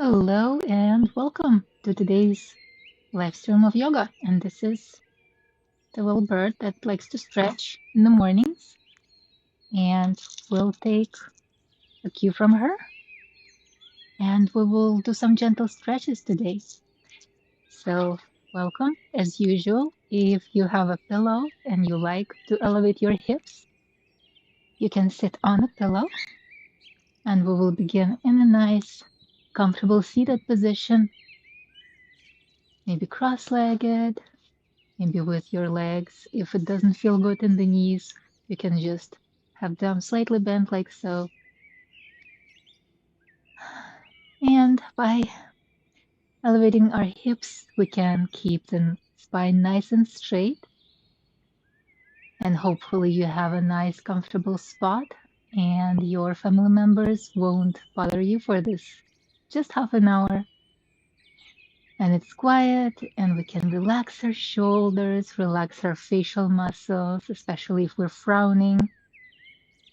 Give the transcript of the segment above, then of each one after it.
Hello and welcome to today's live stream of yoga. And this is the little bird that likes to stretch in the mornings. And we'll take a cue from her and we will do some gentle stretches today. So, welcome as usual. If you have a pillow and you like to elevate your hips, you can sit on a pillow and we will begin in a nice, comfortable seated position, maybe cross-legged. Maybe with your legs. If it doesn't feel good in the knees, you can just have them slightly bent like so. And by elevating our hips, we can keep the spine nice and straight. And hopefully you have a nice comfortable spot and your family members won't bother you for this just half an hour. And it's quiet and we can relax our shoulders, relax our facial muscles, especially if we're frowning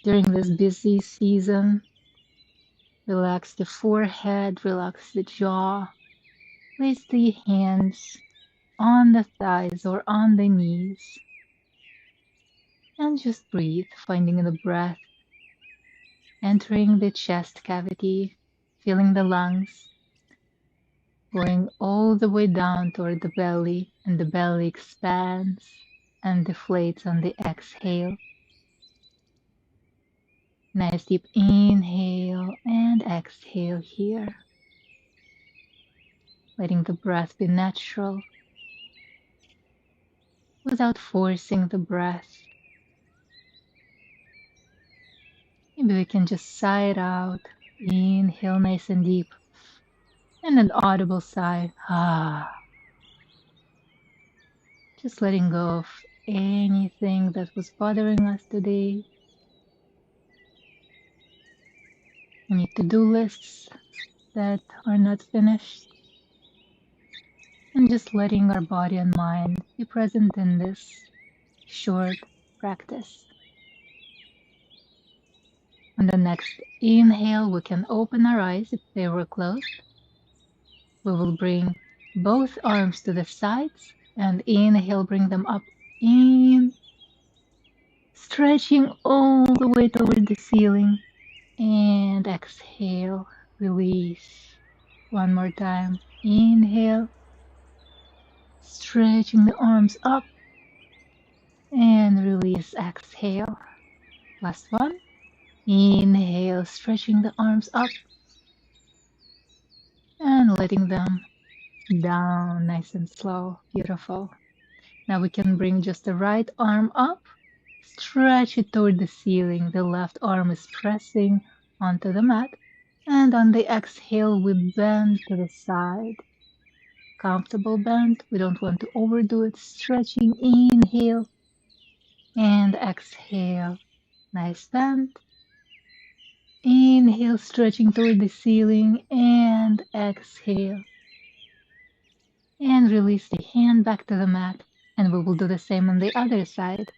during this busy season. Relax the forehead, relax the jaw. Place the hands on the thighs or on the knees. And just breathe, finding the breath entering the chest cavity, feeling the lungs, going all the way down toward the belly, and the belly expands and deflates on the exhale. Nice deep inhale and exhale here. Letting the breath be natural without forcing the breath. Maybe we can just sigh it out. Inhale nice and deep. And an audible sigh. Just letting go of anything that was bothering us today. Any to-do lists that are not finished. And just letting our body and mind be present in this short practice. On the next inhale, we can open our eyes if they were closed. We will bring both arms to the sides and inhale, bring them up in, stretching all the way toward the ceiling. And exhale, release. One more time. Inhale, stretching the arms up and release. Exhale. Last one. Inhale, stretching the arms up and letting them down nice and slow. Beautiful. Now we can bring just the right arm up, stretch it toward the ceiling. The left arm is pressing onto the mat. And on the exhale, we bend to the side. Comfortable bend. We don't want to overdo it. Stretching, inhale and exhale. Nice bend. Inhale, stretching toward the ceiling and exhale. And release the hand back to the mat. And we will do the same on the other side.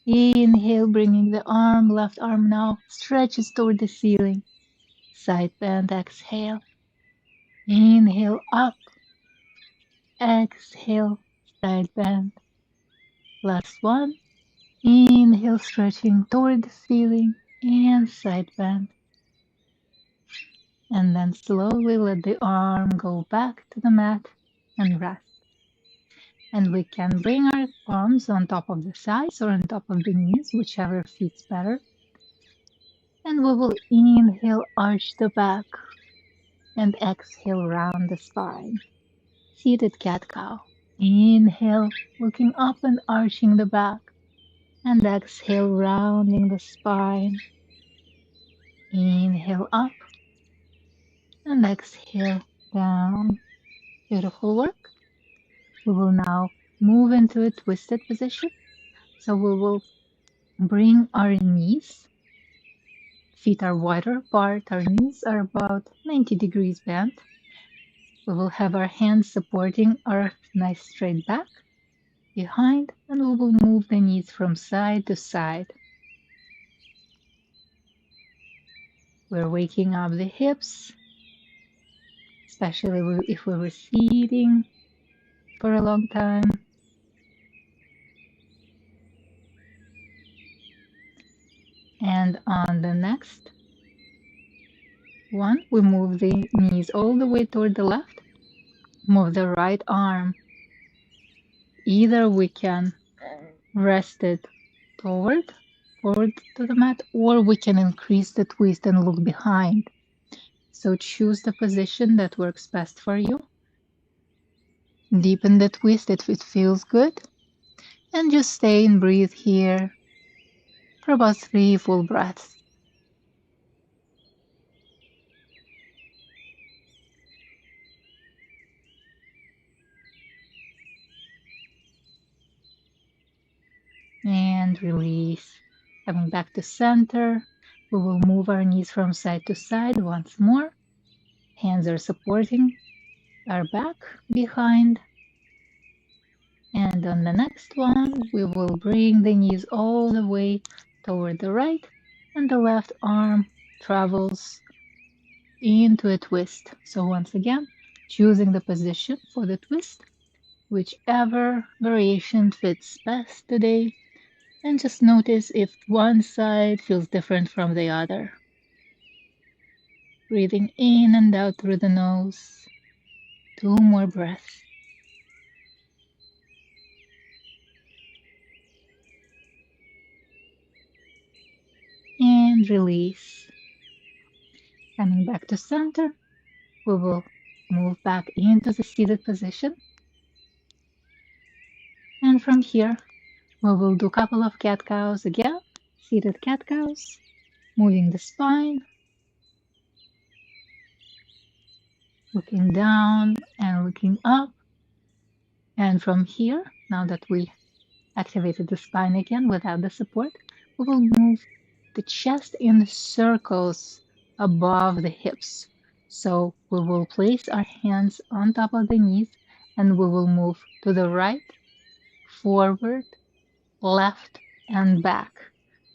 Inhale, bringing the arm, left arm now, stretches toward the ceiling. Side bend, exhale. Inhale, up. Exhale, side bend. Last one. Inhale, stretching toward the ceiling and side bend. And then slowly let the arm go back to the mat and rest. And we can bring our arms on top of the thighs or on top of the knees, whichever fits better. And we will inhale, arch the back, and exhale, round the spine. Seated cat-cow. Inhale, looking up and arching the back. And exhale, rounding the spine. Inhale up. And exhale, down. Beautiful work. We will now move into a twisted position. So we will bring our knees. Feet are wider apart. Our knees are about 90 degrees bent. We will have our hands supporting our nice straight back behind, and we will move the knees from side to side. We're waking up the hips, especially if we were sitting for a long time. And on the next one, we move the knees all the way toward the left. Move the right arm. Either we can rest it forward to the mat, or we can increase the twist and look behind. So choose the position that works best for you. Deepen the twist if it feels good. And just stay and breathe here for about 3 full breaths. And release. Coming back to center, we will move our knees from side to side once more. Hands are supporting our back behind. And on the next one, we will bring the knees all the way toward the right, and the left arm travels into a twist. So once again, choosing the position for the twist, whichever variation fits best today, and just notice if one side feels different from the other. Breathing in and out through the nose. 2 more breaths. And release. Coming back to center, we will move back into the seated position. And from here, we will do a couple of cat-cows again. Seated cat-cows, moving the spine, looking down and looking up. And from here, now that we activated the spine again without the support, we will move the chest in circles above the hips. So we will place our hands on top of the knees and we will move to the right, forward, left, and back.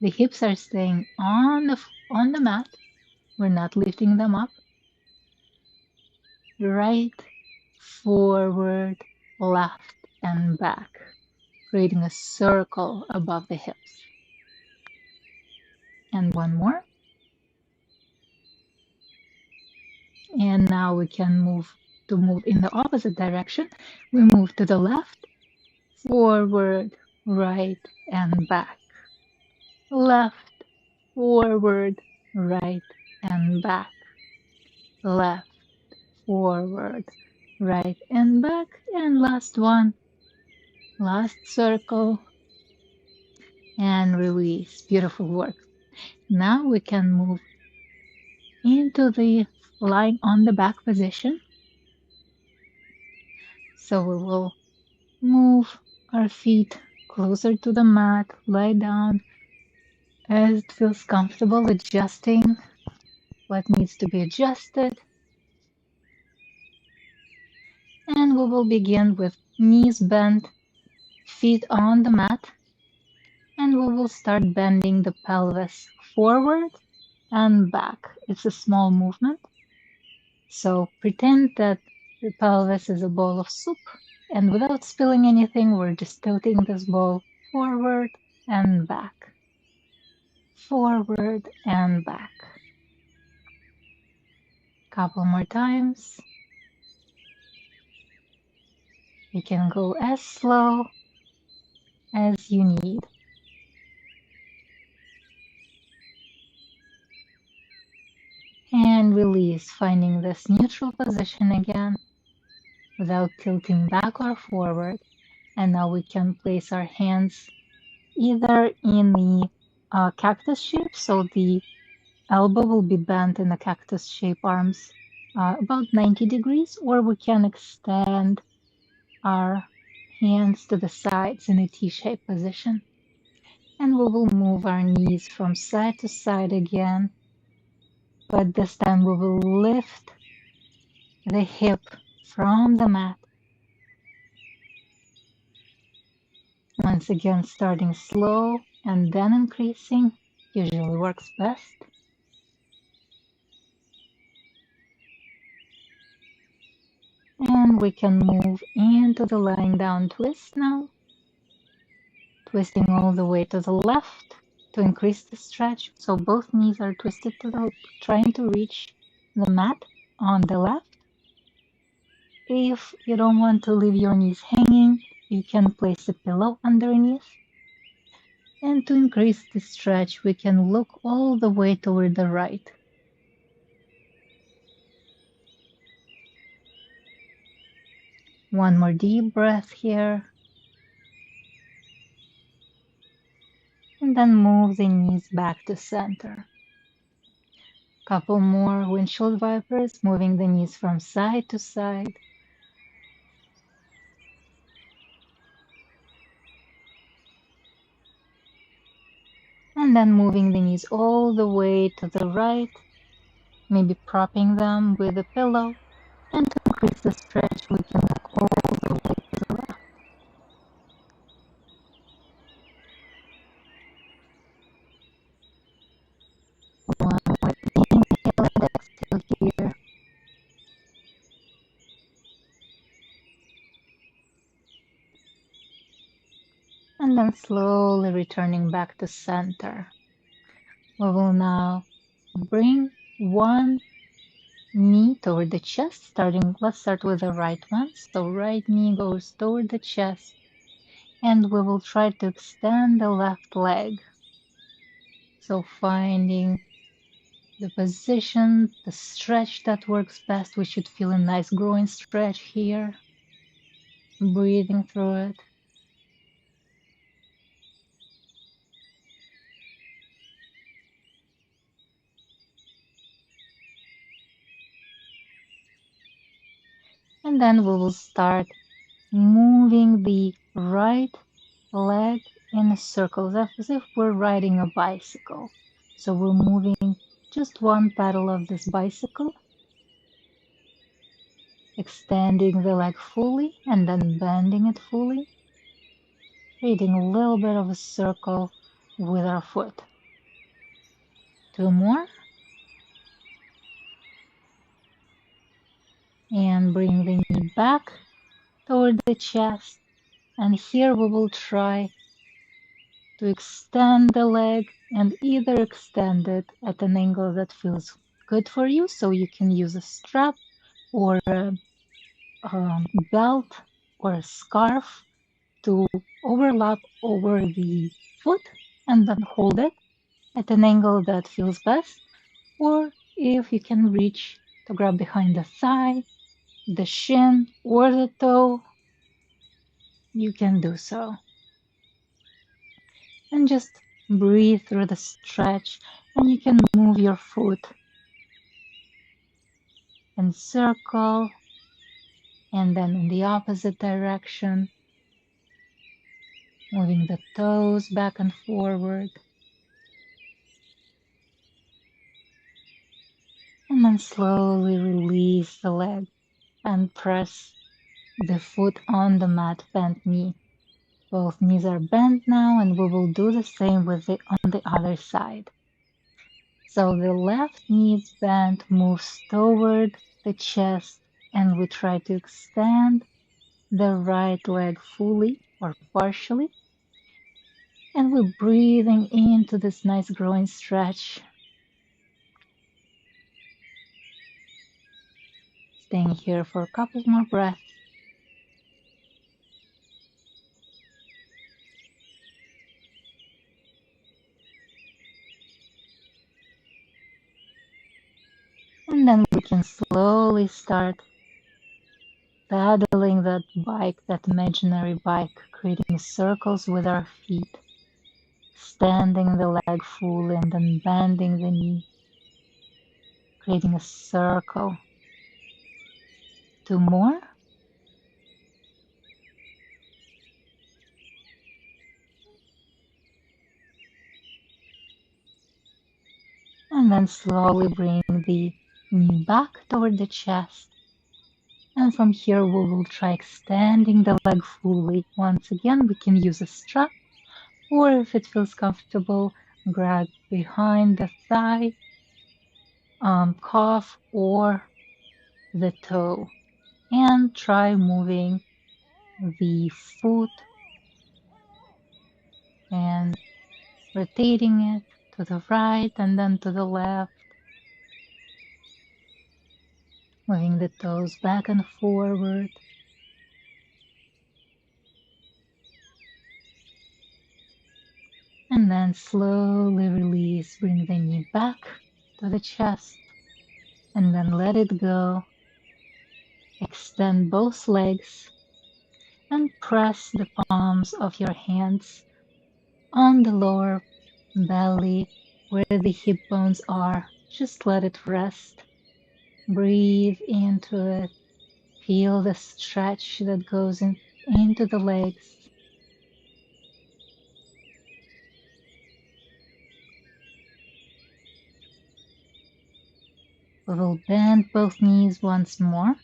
The hips are staying on the mat. We're not lifting them up. Right, forward, left, and back, creating a circle above the hips. And one more. And now we can move in the opposite direction. We move to the left, forward, right, and back. Left, forward, right, and back. Left, forward, right, and back. And last one. Last circle. And release. Beautiful work. Now we can move into the lying on the back position. So we will move our feet closer to the mat, lie down as it feels comfortable, adjusting what needs to be adjusted. And we will begin with knees bent, feet on the mat, and we will start bending the pelvis forward and back. It's a small movement. So pretend that the pelvis is a bowl of soup, and without spilling anything, we're just tilting this bowl forward and back. Forward and back. Couple more times. You can go as slow as you need. And release, finding this neutral position again without tilting back or forward. And now we can place our hands either in the cactus shape, so the elbow will be bent in the cactus shape arms about 90 degrees, or we can extend our hands to the sides in a T-shaped position. And we will move our knees from side to side again, but this time we will lift the hip from the mat. Once again, starting slow and then increasing usually works best. And we can move into the lying down twist now, twisting all the way to the left to increase the stretch. So both knees are twisted to the, trying to reach the mat on the left. If you don't want to leave your knees hanging, you can place a pillow underneath. And to increase the stretch, we can look all the way toward the right. One more deep breath here. And then move the knees back to center. Couple more windshield wipers, moving the knees from side to side. And then moving the knees all the way to the right, maybe propping them with a pillow. And to increase the stretch, we can look all the way to the left. One more inhale and exhale here. And then slowly returning back to center. We will now bring one knee toward the chest, let's start with the right one. So right knee goes toward the chest, and we will try to extend the left leg. So finding the position, the stretch that works best. We should feel a nice groin stretch here. Breathing through it. And then we will start moving the right leg in a circle, as if we're riding a bicycle. So we're moving just one pedal of this bicycle, extending the leg fully and then bending it fully, creating a little bit of a circle with our foot. Two more. And bring the knee back toward the chest. And here we will try to extend the leg and either extend it at an angle that feels good for you. So you can use a strap or a belt or a scarf to overlap over the foot and then hold it at an angle that feels best. Or if you can reach to grab behind the thigh, the shin, or the toe, you can do so. And just breathe through the stretch, and you can move your foot and circle, and then in the opposite direction, moving the toes back and forward. And then slowly release the leg and press the foot on the mat, bent knee. Both knees are bent now, and we will do the same on the other side. So the left knee is bent, moves toward the chest, and we try to extend the right leg fully or partially. And we're breathing into this nice groin stretch. Staying here for a couple more breaths. And then we can slowly start pedaling that bike, that imaginary bike, creating circles with our feet, extending the leg fully and then bending the knee, creating a circle. Two more. And then slowly bring the knee back toward the chest. And from here, we will try extending the leg fully. Once again, we can use a strap, or if it feels comfortable, grab behind the thigh, calf, or the toe. And try moving the foot and rotating it to the right and then to the left, moving the toes back and forward. And then slowly release, bring the knee back to the chest and then let it go. Extend both legs and press the palms of your hands on the lower belly where the hip bones are. Just let it rest. Breathe into it. Feel the stretch that goes into the legs. We will bend both knees once more.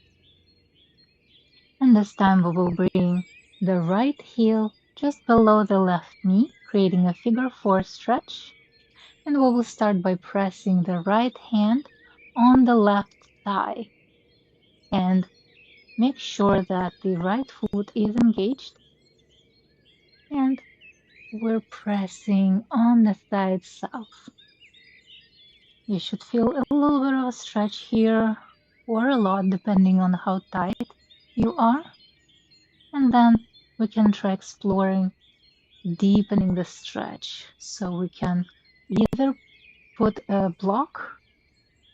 And this time we will bring the right heel just below the left knee, creating a figure 4 stretch. And we will start by pressing the right hand on the left thigh. And make sure that the right foot is engaged. And we're pressing on the thigh itself. You should feel a little bit of a stretch here, or a lot, depending on how tight you are. And then we can try exploring deepening the stretch. So we can either put a block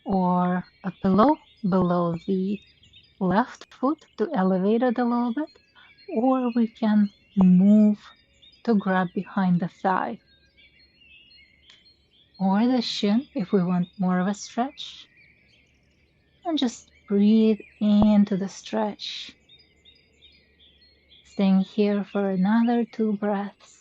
or a pillow below the left foot to elevate it a little bit, or we can move to grab behind the thigh or the shin if we want more of a stretch. And just breathe into the stretch. Staying here for another 2 breaths.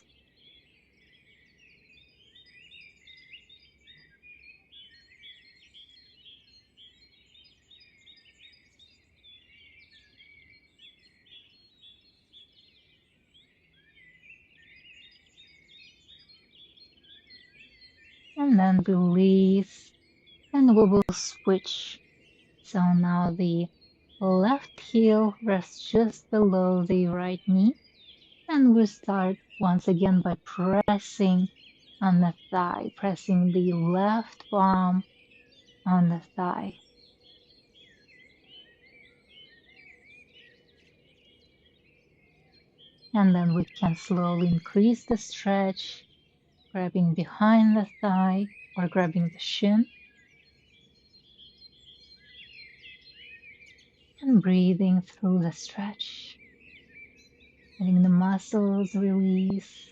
And then release, and we will switch. So now the left heel rests just below the right knee, and we start once again by pressing on the thigh, pressing the left palm on the thigh. And then we can slowly increase the stretch, grabbing behind the thigh or grabbing the shin. And breathing through the stretch, letting the muscles release.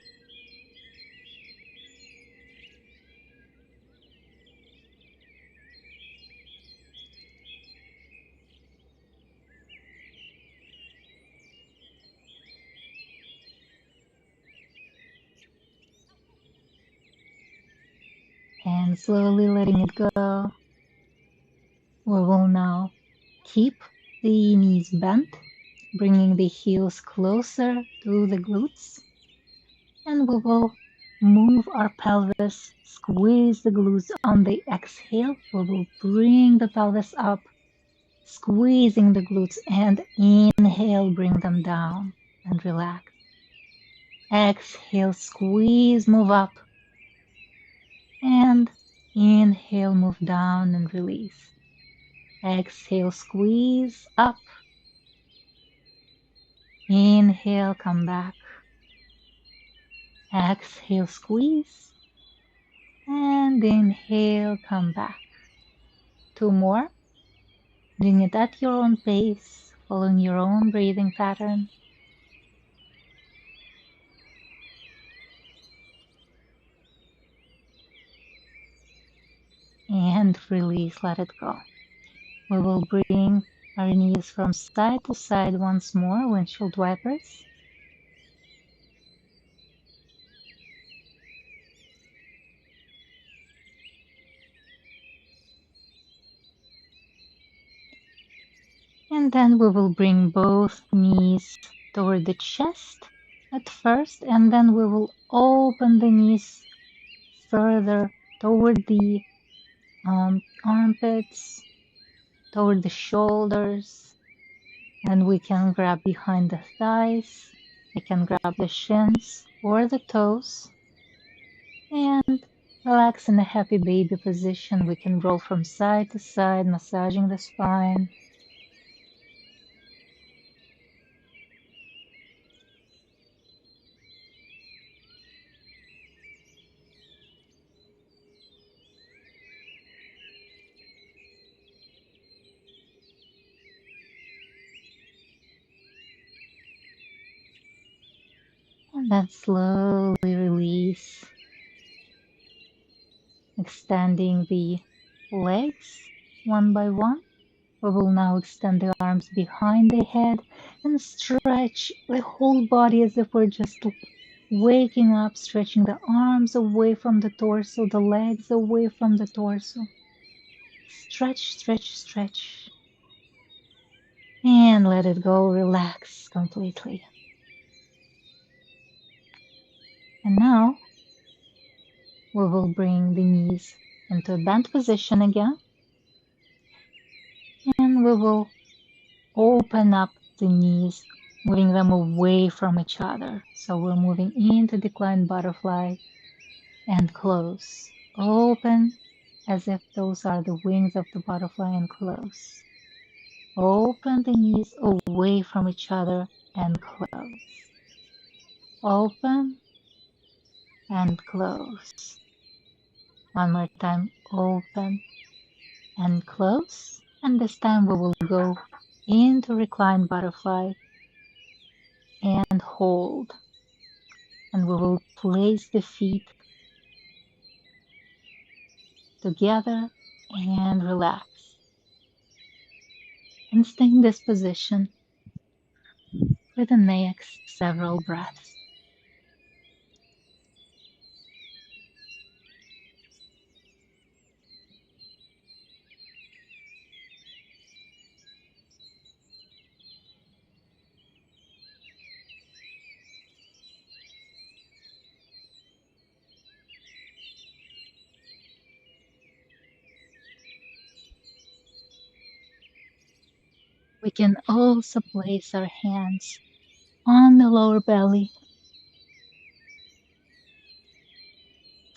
And slowly letting it go. We will now keep the knees bent, bringing the heels closer to the glutes. And we will move our pelvis, squeeze the glutes on the exhale. We will bring the pelvis up, squeezing the glutes, and inhale, bring them down and relax. Exhale, squeeze, move up. And inhale, move down and release. Exhale, squeeze up. Inhale, come back. Exhale, squeeze. And inhale, come back. 2 more. Doing it at your own pace, following your own breathing pattern. And release, let it go. We will bring our knees from side to side once more, windshield wipers. And then we will bring both knees toward the chest at first, and then we will open the knees further toward the armpits, toward the shoulders. And we can grab behind the thighs. We can grab the shins or the toes. And relax in a happy baby position. We can roll from side to side, massaging the spine. And then slowly release, extending the legs one by one. We will now extend the arms behind the head and stretch the whole body as if we're just waking up, stretching the arms away from the torso, the legs away from the torso. Stretch, stretch, stretch. And let it go, relax completely. And now we will bring the knees into a bent position again. And we will open up the knees, moving them away from each other. So we're moving into declined butterfly and close. Open as if those are the wings of the butterfly and close. Open the knees away from each other and close. Open and close. One more time, open and close. And this time we will go into reclined butterfly and hold. And we will place the feet together and relax. And stay in this position for the next several breaths. We can also place our hands on the lower belly,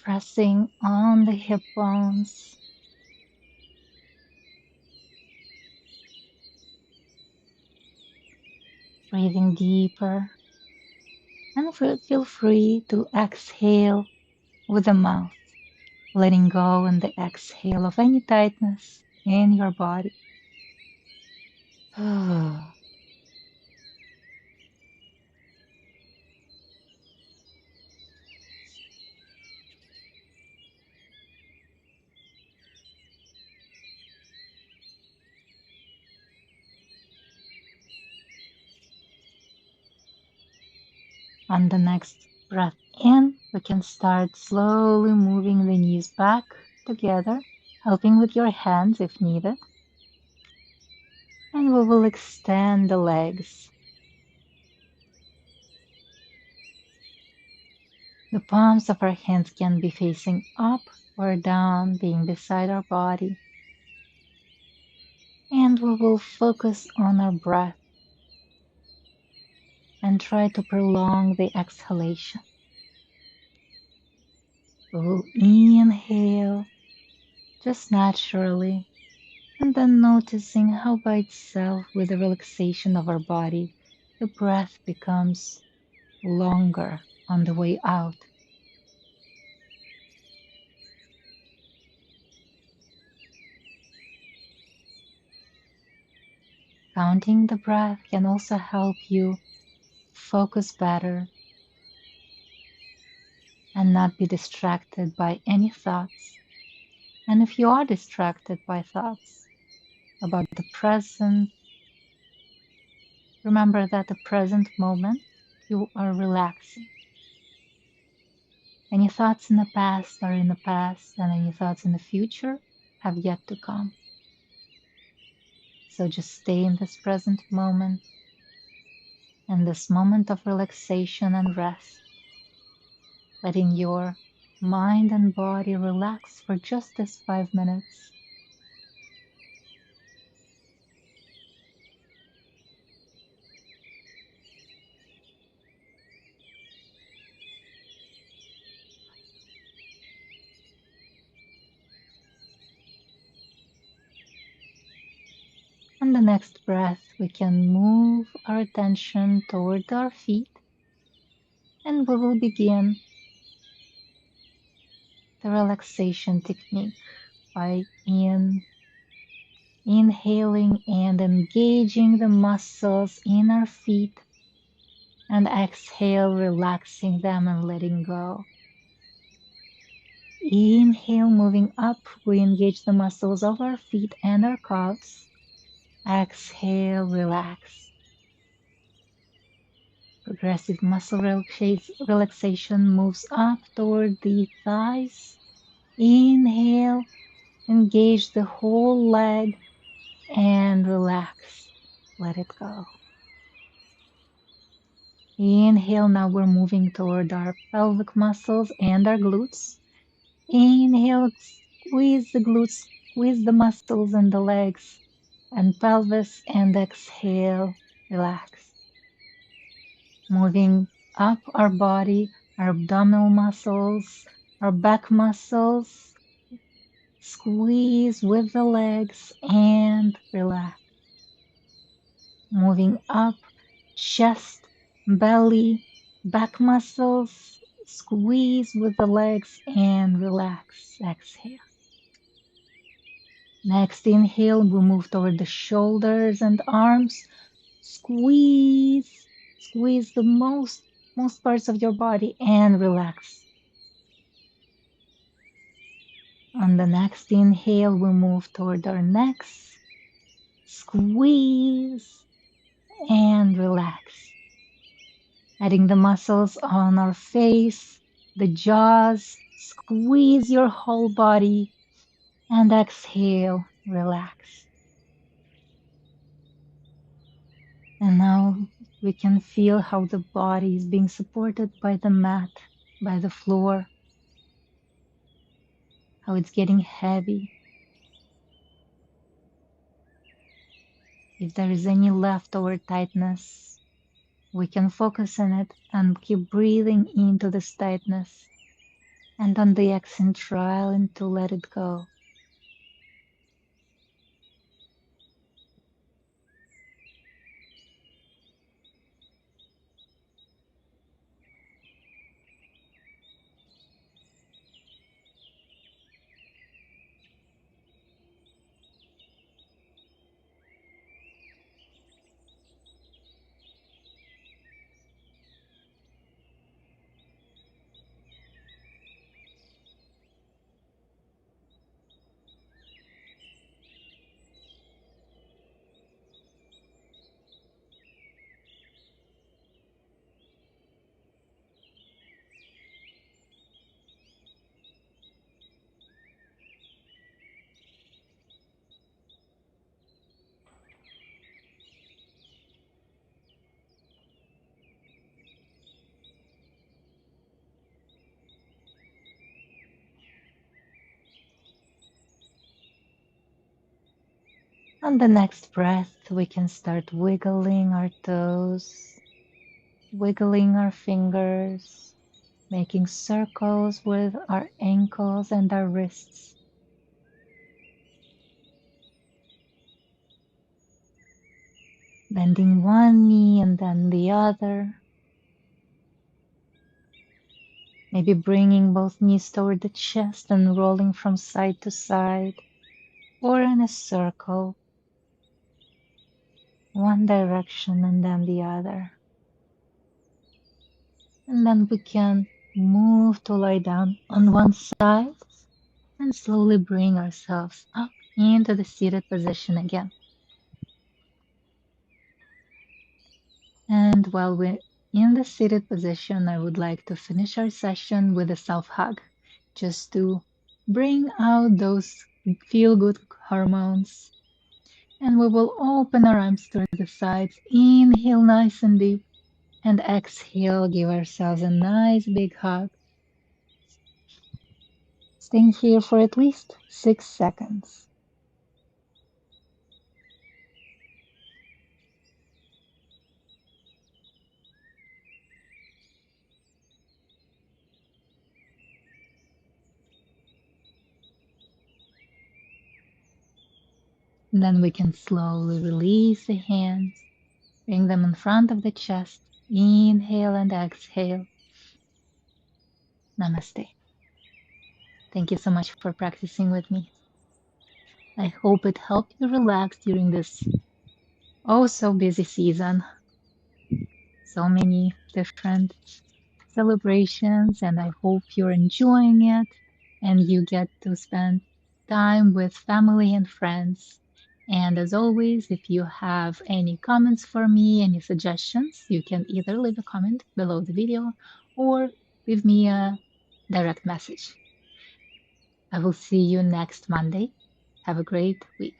pressing on the hip bones. Breathing deeper. And feel free to exhale with the mouth, letting go in the exhale of any tightness in your body. On the next breath in, we can start slowly moving the knees back together, helping with your hands if needed. And we will extend the legs. The palms of our hands can be facing up or down, being beside our body. And we will focus on our breath and try to prolong the exhalation. We will inhale just naturally, and then noticing how by itself, with the relaxation of our body, the breath becomes longer on the way out. Counting the breath can also help you focus better and not be distracted by any thoughts. And if you are distracted by thoughts about the present, remember that the present moment you are relaxing. Any thoughts in the past are in the past, and any thoughts in the future have yet to come. So just stay in this present moment, in this moment of relaxation and rest, letting your mind and body relax for just this 5 minutes. next breath, we can move our attention toward our feet, and we will begin the relaxation technique by inhaling and engaging the muscles in our feet, and exhale, relaxing them and letting go. Inhale, moving up, we engage the muscles of our feet and our calves. Exhale, relax. Progressive muscle relaxation moves up toward the thighs. Inhale, engage the whole leg and relax. Let it go. Inhale, now we're moving toward our pelvic muscles and our glutes. Inhale, squeeze the glutes, squeeze the muscles in the legs and pelvis, and exhale, relax. Moving up our body, our abdominal muscles, our back muscles, squeeze with the legs and relax. Moving up, chest, belly, back muscles, squeeze with the legs and relax. Exhale. Next inhale, we move toward the shoulders and arms. Squeeze, squeeze the most parts of your body and relax. On the next inhale, we move toward our necks. Squeeze and relax. Adding the muscles on our face, the jaws, squeeze your whole body and exhale, relax. And now we can feel how the body is being supported by the mat, by the floor, how it's getting heavy. If there is any leftover tightness, we can focus on it and keep breathing into this tightness. And on the exhale, try to let it go. On the next breath, we can start wiggling our toes, wiggling our fingers, making circles with our ankles and our wrists. Bending one knee and then the other. Maybe bringing both knees toward the chest and rolling from side to side, or in a circle, one direction and then the other. And then we can move to lie down on one side and slowly bring ourselves up into the seated position again. And while we're in the seated position, I would like to finish our session with a self-hug, just to bring out those feel-good hormones. And we will open our arms to the sides, inhale nice and deep, and exhale, give ourselves a nice big hug. Staying here for at least 6 seconds. And then we can slowly release the hands, bring them in front of the chest. Inhale and exhale. Namaste. Thank you so much for practicing with me. I hope it helped you relax during this oh so busy season. So many different celebrations, and I hope you're enjoying it and you get to spend time with family and friends. And as always, if you have any comments for me, any suggestions, you can either leave a comment below the video or leave me a direct message. I will see you next Monday. Have a great week.